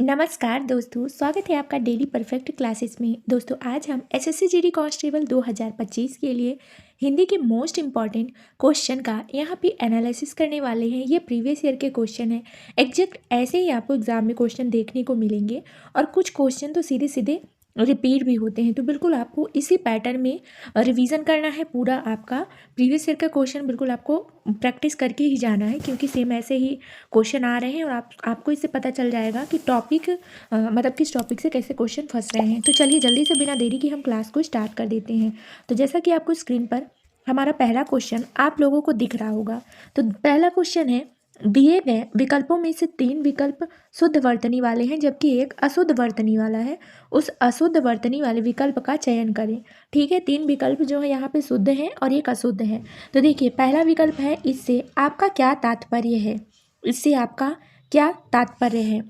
नमस्कार दोस्तों, स्वागत है आपका डेली परफेक्ट क्लासेस में। दोस्तों आज हम एसएससी जीडी कांस्टेबल 2025 के लिए हिंदी के मोस्ट इम्पॉर्टेंट क्वेश्चन का यहाँ पे एनालिसिस करने वाले हैं। ये प्रीवियस ईयर के क्वेश्चन है। एग्जैक्ट ऐसे ही आपको एग्जाम में क्वेश्चन देखने को मिलेंगे और कुछ क्वेश्चन तो सीधे सीधे रिपीट भी होते हैं। तो बिल्कुल आपको इसी पैटर्न में रिवीजन करना है। पूरा आपका प्रीवियस ईयर का क्वेश्चन बिल्कुल आपको प्रैक्टिस करके ही जाना है, क्योंकि सेम ऐसे ही क्वेश्चन आ रहे हैं और आपको इससे पता चल जाएगा कि टॉपिक मतलब किस टॉपिक से कैसे क्वेश्चन फंस रहे हैं। तो चलिए जल्दी से बिना देरी की हम क्लास को स्टार्ट कर देते हैं। तो जैसा कि आपको स्क्रीन पर हमारा पहला क्वेश्चन आप लोगों को दिख रहा होगा। तो पहला क्वेश्चन है, दिए गए विकल्पों में से 3 विकल्प शुद्ध वर्तनी वाले हैं जबकि एक अशुद्ध वर्तनी वाला है। उस अशुद्ध वर्तनी वाले विकल्प का चयन करें। ठीक है, 3 विकल्प जो है यहाँ पे शुद्ध हैं और एक अशुद्ध है। तो देखिए पहला विकल्प है, इससे आपका क्या तात्पर्य है। इससे आपका क्या तात्पर्य है।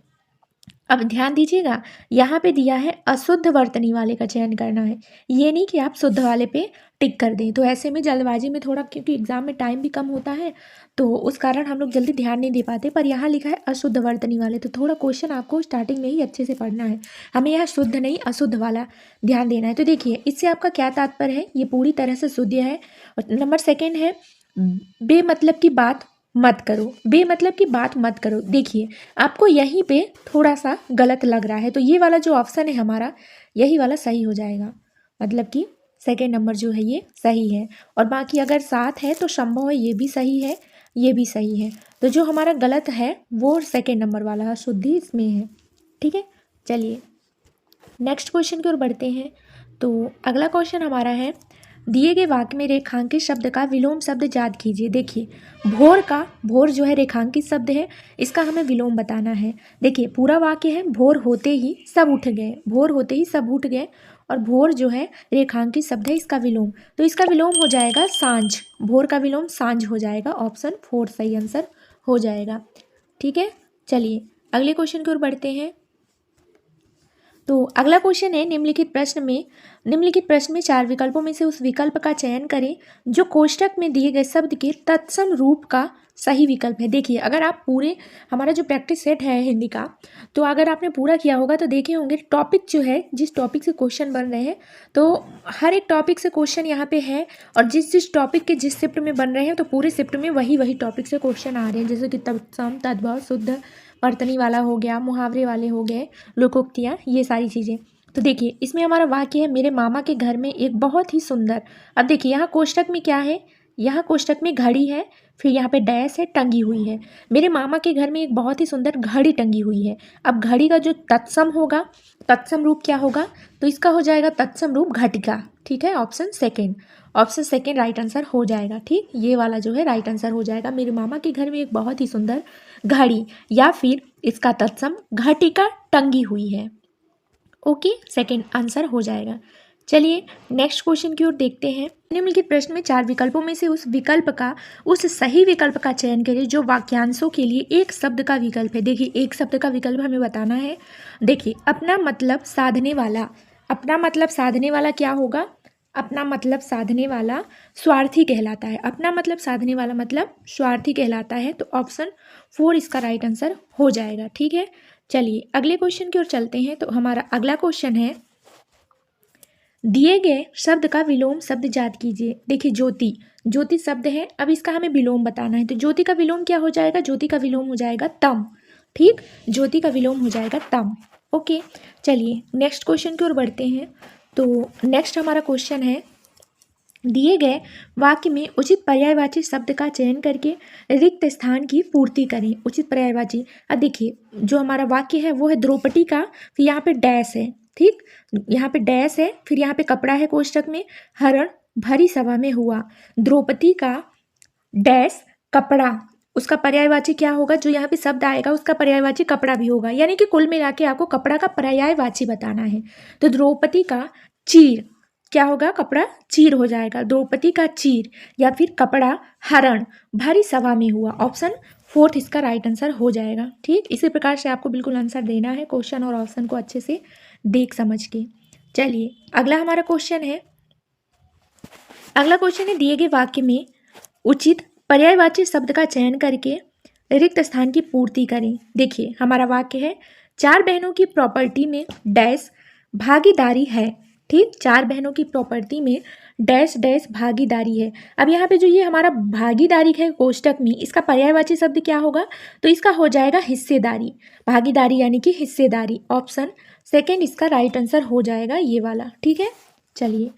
अब ध्यान दीजिएगा, यहाँ पे दिया है अशुद्ध वर्तनी वाले का चयन करना है। ये नहीं कि आप शुद्ध वाले पे टिक कर दें। तो ऐसे में जल्दबाजी में थोड़ा, क्योंकि एग्जाम में टाइम भी कम होता है तो उस कारण हम लोग जल्दी ध्यान नहीं दे पाते। पर यहाँ लिखा है अशुद्ध वर्तनी वाले, तो थोड़ा क्वेश्चन आपको स्टार्टिंग में ही अच्छे से पढ़ना है। हमें यहाँ शुद्ध नहीं अशुद्ध वाला ध्यान देना है। तो देखिए इससे आपका क्या तात्पर्य है, ये पूरी तरह से शुद्ध है। और नंबर 2 है, बेमतलब की बात मत करो। बेमतलब की बात मत करो। देखिए आपको यहीं पे थोड़ा सा गलत लग रहा है, तो ये वाला जो ऑप्शन है हमारा, यही वाला सही हो जाएगा। मतलब कि 2 नंबर जो है ये सही है। और बाकी अगर 7 है तो संभव है ये भी सही है, ये भी सही है। तो जो हमारा गलत है वो 2 नंबर वाला शुद्धि इसमें है। ठीक है, चलिए नेक्स्ट क्वेश्चन की ओर बढ़ते हैं। तो अगला क्वेश्चन हमारा है, दिए गए वाक्य में रेखांकित शब्द का विलोम शब्द याद कीजिए। देखिए भोर जो है रेखांकित शब्द है, इसका हमें विलोम बताना है। देखिए पूरा वाक्य है, भोर होते ही सब उठ गए। भोर होते ही सब उठ गए और भोर जो है रेखांकित शब्द है, इसका विलोम, तो इसका विलोम हो जाएगा सांझ। भोर का विलोम सांझ हो जाएगा। ऑप्शन 4 सही आंसर हो जाएगा। ठीक है, चलिए अगले क्वेश्चन की ओर बढ़ते हैं। तो अगला क्वेश्चन है, निम्नलिखित प्रश्न में 4 विकल्पों में से उस विकल्प का चयन करें जो कोष्ठक में दिए गए शब्द के तत्सम रूप का सही विकल्प है। देखिए अगर आप पूरे, हमारा जो प्रैक्टिस सेट है हिंदी का, तो अगर आपने पूरा किया होगा तो देखे होंगे टॉपिक जो है, जिस टॉपिक से क्वेश्चन बन रहे हैं, तो हर एक टॉपिक से क्वेश्चन यहाँ पे है। और जिस टॉपिक के जिस शिफ्ट में बन रहे हैं, तो पूरे शिफ्ट में वही टॉपिक से क्वेश्चन आ रहे हैं। जैसे कि तत्सम, तद्भव, शुद्ध वर्तनी वाला हो गया, मुहावरे वाले हो गए, लोकोक्तियाँ, ये सारी चीज़ें। तो देखिए इसमें हमारा वाक्य है, मेरे मामा के घर में एक बहुत ही सुंदर। अब देखिए यहाँ कोष्ठक में क्या है, यहाँ कोष्ठक में घड़ी है, फिर यहाँ पे डैश है, टंगी हुई है। मेरे मामा के घर में एक बहुत ही सुंदर घड़ी टंगी हुई है। अब घड़ी का जो तत्सम होगा, तत्सम रूप क्या होगा, तो इसका हो जाएगा तत्सम रूप घटिका। ठीक है, ऑप्शन सेकेंड राइट आंसर हो जाएगा। ठीक, ये वाला जो है राइट आंसर हो जाएगा। मेरे मामा के घर में एक बहुत ही सुंदर घड़ी, या फिर इसका तत्सम घटिका टंगी हुई है। ओके, सेकंड आंसर हो जाएगा। चलिए नेक्स्ट क्वेश्चन की ओर देखते हैं। निम्नलिखित प्रश्न में 4 विकल्पों में से उस सही विकल्प का चयन करें जो वाक्यांशों के लिए एक शब्द का विकल्प है। देखिए एक शब्द का विकल्प हमें बताना है। देखिए अपना मतलब साधने वाला क्या होगा, अपना मतलब साधने वाला स्वार्थी कहलाता है। अपना मतलब साधने वाला मतलब स्वार्थी कहलाता है। तो ऑप्शन 4 इसका राइट आंसर हो जाएगा। ठीक है, चलिए अगले क्वेश्चन की ओर चलते हैं। तो हमारा अगला क्वेश्चन है, दिए गए शब्द का विलोम शब्द याद कीजिए। देखिए ज्योति शब्द है, अब इसका हमें विलोम बताना है। तो ज्योति का विलोम क्या हो जाएगा, ज्योति का विलोम हो जाएगा तम। ठीक, ज्योति का विलोम हो जाएगा तम। ओके, चलिए नेक्स्ट क्वेश्चन की ओर बढ़ते हैं। तो नेक्स्ट हमारा क्वेश्चन है, दिए गए वाक्य में उचित पर्यायवाची शब्द का चयन करके रिक्त स्थान की पूर्ति करें। उचित पर्यायवाची, अब देखिए जो हमारा वाक्य है वो है द्रौपदी का, फिर यहाँ पे डैश है। ठीक, यहाँ पे डैश है, फिर यहाँ पे कपड़ा है कोष्ठक में, हरण भरी सभा में हुआ। द्रौपदी का डैश कपड़ा, उसका पर्यायवाची क्या होगा, जो यहाँ पे शब्द आएगा उसका पर्यायवाची कपड़ा भी होगा। यानी कि कुल मिला के आपको कपड़ा का पर्यायवाची बताना है। तो द्रौपदी का चीर क्या होगा, कपड़ा चीर हो जाएगा। द्रौपदी का चीर या फिर कपड़ा हरण भारी सभा में हुआ। ऑप्शन 4 इसका राइट आंसर हो जाएगा। ठीक, इसी प्रकार से आपको बिल्कुल आंसर देना है, क्वेश्चन और ऑप्शन को अच्छे से देख समझ के। चलिए अगला हमारा क्वेश्चन है, दिए गए वाक्य में उचित पर्यायवाची शब्द का चयन करके रिक्त स्थान की पूर्ति करें। देखिए हमारा वाक्य है, चार बहनों की प्रॉपर्टी में डैश भागीदारी है। ठीक, चार बहनों की प्रॉपर्टी में डैश डैश भागीदारी है। अब यहाँ पे जो ये हमारा भागीदारी है कोष्टक में, इसका पर्यायवाची शब्द क्या होगा? तो इसका हो जाएगा हिस्सेदारी। भागीदारी यानी कि हिस्सेदारी। ऑप्शन सेकेंड इसका राइट आंसर हो जाएगा ये वाला। ठीक है, चलिए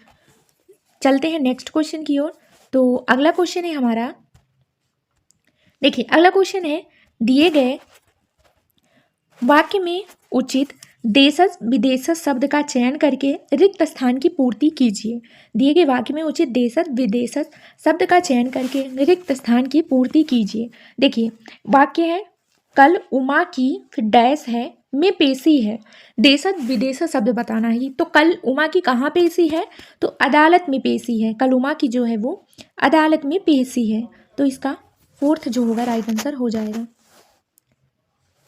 चलते हैं नेक्स्ट क्वेश्चन की ओर। तो अगला क्वेश्चन है हमारा, देखिए अगला क्वेश्चन है, दिए गए वाक्य में उचित देशज विदेशज शब्द का चयन करके रिक्त स्थान की पूर्ति कीजिए। दिए गए वाक्य में उचित देशज विदेशज शब्द का चयन करके रिक्त स्थान की पूर्ति कीजिए। देखिए वाक्य है, कल उमा की, फिर डैश है, में पेशी है। देशज विदेशज शब्द बताना है। तो कल उमा की कहाँ पेशी है? तो अदालत में पेशी है। कल उमा की जो है वो अदालत में पेशी है। तो इसका फोर्थ जो होगा राइट आंसर हो जाएगा।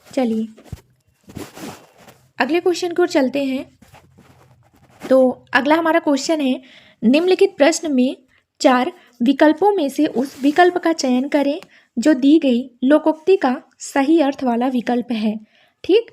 चलिए अगले क्वेश्चन की ओर चलते हैं। तो अगला हमारा क्वेश्चन है, निम्नलिखित प्रश्न में चार विकल्पों में से उस विकल्प का चयन करें जो दी गई लोकोक्ति का सही अर्थ वाला विकल्प है। ठीक,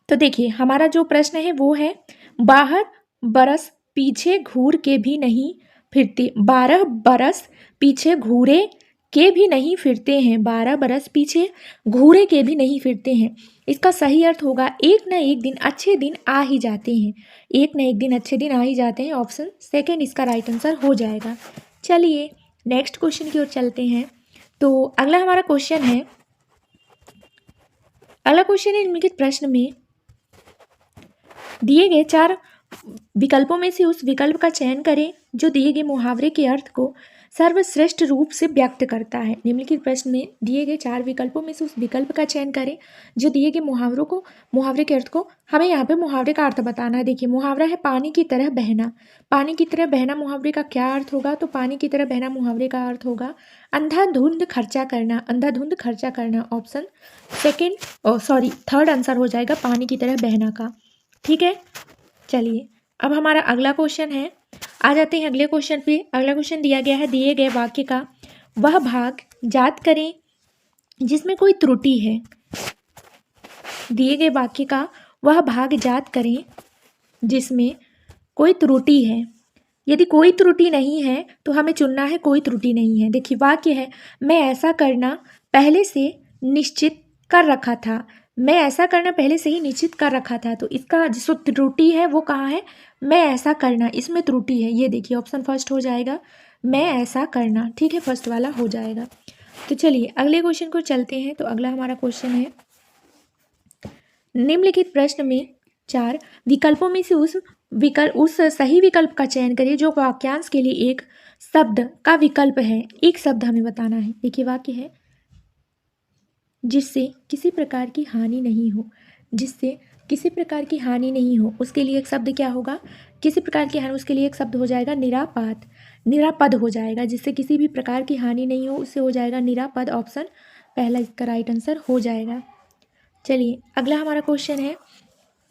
तो देखिए हमारा जो प्रश्न है वो है, 12 बरस पीछे घूर के भी नहीं फिरते। 12 बरस पीछे घूरे के भी नहीं फिरते हैं। 12 बरस पीछे घूरे के भी नहीं फिरते हैं। इसका सही अर्थ होगा, एक न एक दिन अच्छे दिन आ ही जाते हैं। एक न एक दिन अच्छे दिन आ ही जाते हैं। ऑप्शन सेकेंड इसका राइट आंसर हो जाएगा। चलिए नेक्स्ट क्वेश्चन की ओर चलते हैं। तो अगला हमारा क्वेश्चन है, अगला क्वेश्चन है, निम्नलिखित प्रश्न में दिए गए चार विकल्पों में से उस विकल्प का चयन करें जो दिए गए मुहावरे के अर्थ को सर्वश्रेष्ठ रूप से व्यक्त करता है। निम्नलिखित प्रश्न में दिए गए चार विकल्पों में से उस विकल्प का चयन करें जो दिए गए मुहावरे के अर्थ को, हमें यहाँ पे मुहावरे का अर्थ बताना है। देखिए मुहावरा है पानी की तरह बहना। पानी की तरह बहना मुहावरे का क्या अर्थ होगा? तो पानी की तरह बहना मुहावरे का अर्थ होगा अंधाधुंध खर्चा करना। अंधाधुंध खर्चा करना। ऑप्शन सेकेंड थर्ड आंसर हो जाएगा पानी की तरह बहना का। ठीक है, चलिए अब हमारा अगला क्वेश्चन है, आ जाते हैं अगले क्वेश्चन पे। अगला क्वेश्चन दिया गया है, दिए गए वाक्य का वह भाग याद करें जिसमें कोई त्रुटि है। दिए गए वाक्य का वह भाग याद करें जिसमें कोई त्रुटि है। यदि कोई त्रुटि नहीं है तो हमें चुनना है कोई त्रुटि नहीं है। देखिए वाक्य है, मैं ऐसा करना पहले से निश्चित कर रखा था। मैं ऐसा करना पहले से ही निश्चित कर रखा था। तो इसका जो त्रुटि है वो कहाँ है? मैं ऐसा करना, इसमें त्रुटि है। ये देखिए ऑप्शन फर्स्ट हो जाएगा, मैं ऐसा करना। ठीक है, फर्स्ट वाला हो जाएगा। तो चलिए अगले क्वेश्चन को चलते हैं। तो अगला हमारा क्वेश्चन है, निम्नलिखित प्रश्न में चार विकल्पों में से उस सही विकल्प का चयन करिए जो वाक्यांश के लिए एक शब्द का विकल्प है। एक शब्द हमें बताना है। देखिए वाक्य है, जिससे किसी प्रकार की हानि नहीं हो। जिससे किसी प्रकार की हानि नहीं हो, उसके लिए एक शब्द क्या होगा? किसी प्रकार की हानि, उसके लिए एक शब्द हो जाएगा निरापाद। निरापद हो जाएगा। जिससे किसी भी प्रकार की हानि नहीं हो, उससे हो जाएगा निरापद। ऑप्शन पहला इसका राइट आंसर हो जाएगा। चलिए अगला हमारा क्वेश्चन है,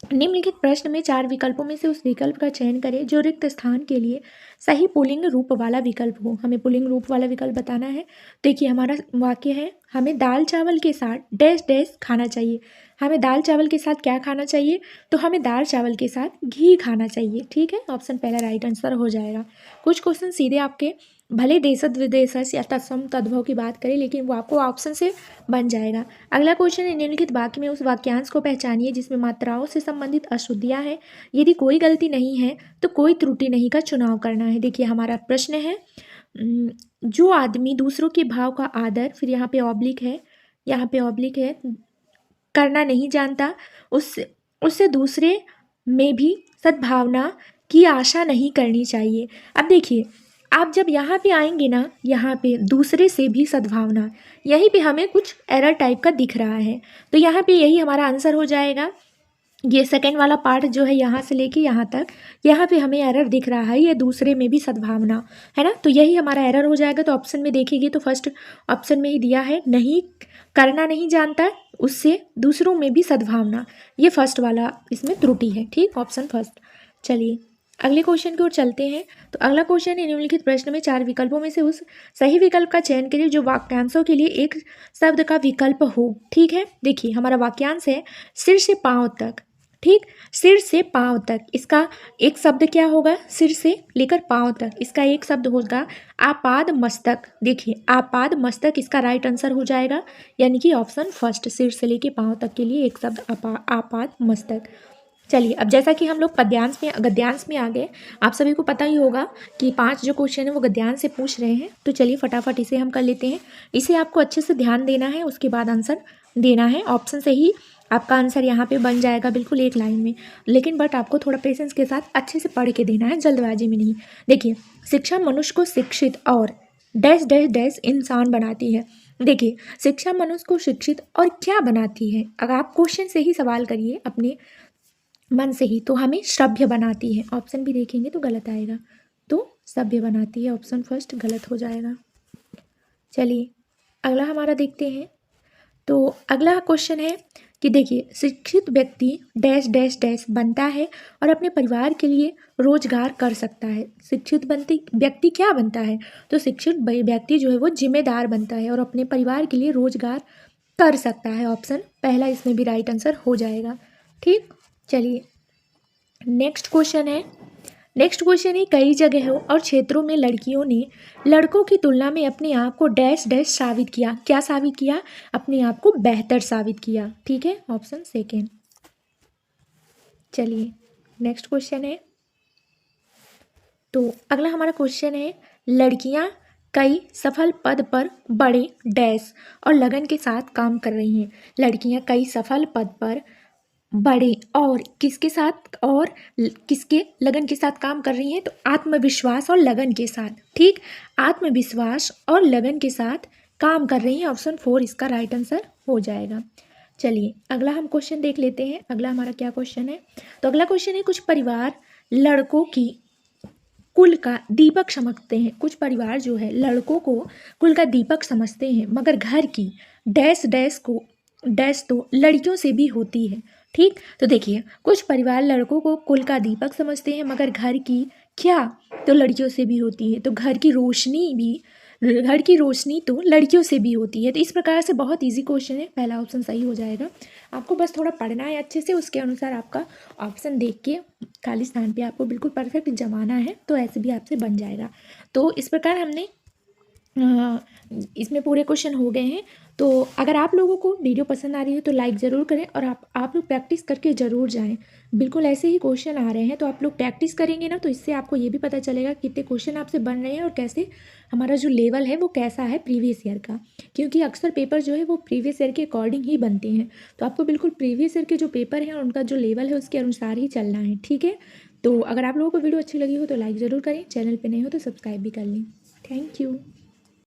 निम्नलिखित प्रश्न में चार विकल्पों में से उस विकल्प का चयन करें जो रिक्त स्थान के लिए सही पुल्लिंग रूप वाला विकल्प हो। हमें पुल्लिंग रूप वाला विकल्प बताना है। देखिए हमारा वाक्य है, हमें दाल चावल के साथ डैश डैश खाना चाहिए। हमें दाल चावल के साथ क्या खाना चाहिए? तो हमें दाल चावल के साथ घी खाना चाहिए। ठीक है, ऑप्शन पहला राइट आंसर हो जाएगा। कुछ क्वेश्चन सीधे आपके भले देशज विदेशज या तत्सम तद्भव की बात करें, लेकिन वो आपको ऑप्शन से बन जाएगा। अगला क्वेश्चन है, निम्नलिखित वाक्य में उस वाक्यांश को पहचानिए जिसमें मात्राओं से संबंधित अशुद्धियां हैं। यदि कोई गलती नहीं है तो कोई त्रुटि नहीं का चुनाव करना है। देखिए हमारा प्रश्न है, जो आदमी दूसरों के भाव का आदर, फिर यहाँ पे ऑब्लिक है, करना नहीं जानता, उससे दूसरे में भी सद्भावना की आशा नहीं करनी चाहिए। अब देखिए आप जब यहाँ पे आएंगे ना, यहाँ पे दूसरे से भी सद्भावना, यहीं पे हमें कुछ एरर टाइप का दिख रहा है। तो यहाँ पे यही हमारा आंसर हो जाएगा। ये सेकंड वाला पार्ट जो है यहाँ से लेके यहाँ तक, यहाँ पे हमें एरर दिख रहा है, ये दूसरे में भी सद्भावना है ना, तो यही हमारा एरर हो जाएगा। तो ऑप्शन में देखेंगे तो फर्स्ट ऑप्शन में ही दिया है, नहीं करना नहीं जानता, उससे दूसरों में भी सद्भावना, ये फर्स्ट वाला इसमें त्रुटि है। ठीक, ऑप्शन फर्स्ट। चलिए अगले क्वेश्चन की ओर चलते हैं। तो अगला क्वेश्चन है, निम्नलिखित प्रश्न में 4 विकल्पों में से उस सही विकल्प का चयन करिए जो वाक्यांशों के लिए एक शब्द का विकल्प हो। ठीक है, देखिए हमारा वाक्यांश है सिर से पांव तक। ठीक, सिर से पांव तक, इसका एक शब्द क्या होगा? सिर से लेकर पांव तक, इसका एक शब्द होगा आपाद मस्तक। देखिए आपाद मस्तक इसका राइट आंसर हो जाएगा, यानी कि ऑप्शन फर्स्ट, सिर से लेकर पांव तक के लिए एक शब्द आपाद मस्तक। चलिए, अब जैसा कि हम लोग पद्यांश में गद्यांश में आ गए, आप सभी को पता ही होगा कि 5 जो क्वेश्चन है वो गद्यांश से पूछ रहे हैं। तो चलिए फटाफट इसे हम कर लेते हैं। इसे आपको अच्छे से ध्यान देना है, उसके बाद आंसर देना है। ऑप्शन से ही आपका आंसर यहाँ पे बन जाएगा बिल्कुल एक लाइन में, लेकिन बट आपको थोड़ा पेशेंस के साथ अच्छे से पढ़ के देना है, जल्दबाजी में नहीं। देखिए, शिक्षा मनुष्य को शिक्षित और डैश डैश डैश इंसान बनाती है। देखिए, शिक्षा मनुष्य को शिक्षित और क्या बनाती है? अगर आप क्वेश्चन से ही सवाल करिए अपने मन से ही, तो हमें सभ्य बनाती है। ऑप्शन भी देखेंगे तो गलत आएगा, तो सभ्य बनाती है, ऑप्शन फर्स्ट गलत हो जाएगा। चलिए अगला हमारा देखते हैं। तो अगला क्वेश्चन है कि देखिए, शिक्षित व्यक्ति डैश डैश डैश बनता है और अपने परिवार के लिए रोजगार कर सकता है। शिक्षित व्यक्ति क्या बनता है? तो शिक्षित व्यक्ति जो है वो जिम्मेदार बनता है और अपने परिवार के लिए रोजगार कर सकता है। ऑप्शन पहला इसमें भी राइट आंसर हो जाएगा। ठीक, चलिए नेक्स्ट क्वेश्चन है कई जगहों और क्षेत्रों में लड़कियों ने लड़कों की तुलना में अपने आप को डैश डैश साबित किया। क्या साबित किया? अपने आप को बेहतर साबित किया। ठीक है, ऑप्शन सेकेंड। चलिए नेक्स्ट क्वेश्चन है। तो अगला हमारा क्वेश्चन है, लड़कियां कई सफल पद पर बड़े डैश और लगन के साथ काम कर रही हैं। लड़कियां कई सफल पद पर बड़े और किसके साथ और किसके लगन के साथ काम कर रही हैं? तो आत्मविश्वास और लगन के साथ। ठीक, आत्मविश्वास और लगन के साथ काम कर रही हैं, ऑप्शन 4 इसका राइट आंसर हो जाएगा। चलिए अगला हम क्वेश्चन देख लेते हैं। अगला हमारा क्या क्वेश्चन है? तो अगला क्वेश्चन है, कुछ परिवार लड़कों की कुल का दीपक समझते हैं। कुछ परिवार जो है लड़कों को कुल का दीपक समझते हैं, मगर घर की डैश डैश तो लड़कियों से भी होती है। ठीक, तो देखिए, कुछ परिवार लड़कों को कुल का दीपक समझते हैं, मगर घर की क्या तो लड़कियों से भी होती है। तो घर की रोशनी तो लड़कियों से भी होती है। तो इस प्रकार से बहुत इजी क्वेश्चन है, पहला ऑप्शन सही हो जाएगा। आपको बस थोड़ा पढ़ना है अच्छे से, उसके अनुसार आपका ऑप्शन देख के खाली स्थान पे आपको बिल्कुल परफेक्ट जमाना है, तो ऐसे भी आपसे बन जाएगा। तो इस प्रकार हमने इसमें पूरे क्वेश्चन हो गए हैं। तो अगर आप लोगों को वीडियो पसंद आ रही है तो लाइक ज़रूर करें, और आप लोग प्रैक्टिस करके ज़रूर जाएं। बिल्कुल ऐसे ही क्वेश्चन आ रहे हैं, तो आप लोग प्रैक्टिस करेंगे ना, तो इससे आपको ये भी पता चलेगा कितने क्वेश्चन आपसे बन रहे हैं और कैसे हमारा जो लेवल है वो कैसा है प्रीवियस ईयर का। क्योंकि अक्सर पेपर जो है वो प्रीवियस ईयर के अकॉर्डिंग ही बनते हैं, तो आपको बिल्कुल प्रीवियस ईयर के जो पेपर हैं उनका जो लेवल है उसके अनुसार ही चलना है। ठीक है, तो अगर आप लोगों को वीडियो अच्छी लगी हो तो लाइक ज़रूर करें, चैनल पर नहीं हो तो सब्सक्राइब भी कर लें। Thank you.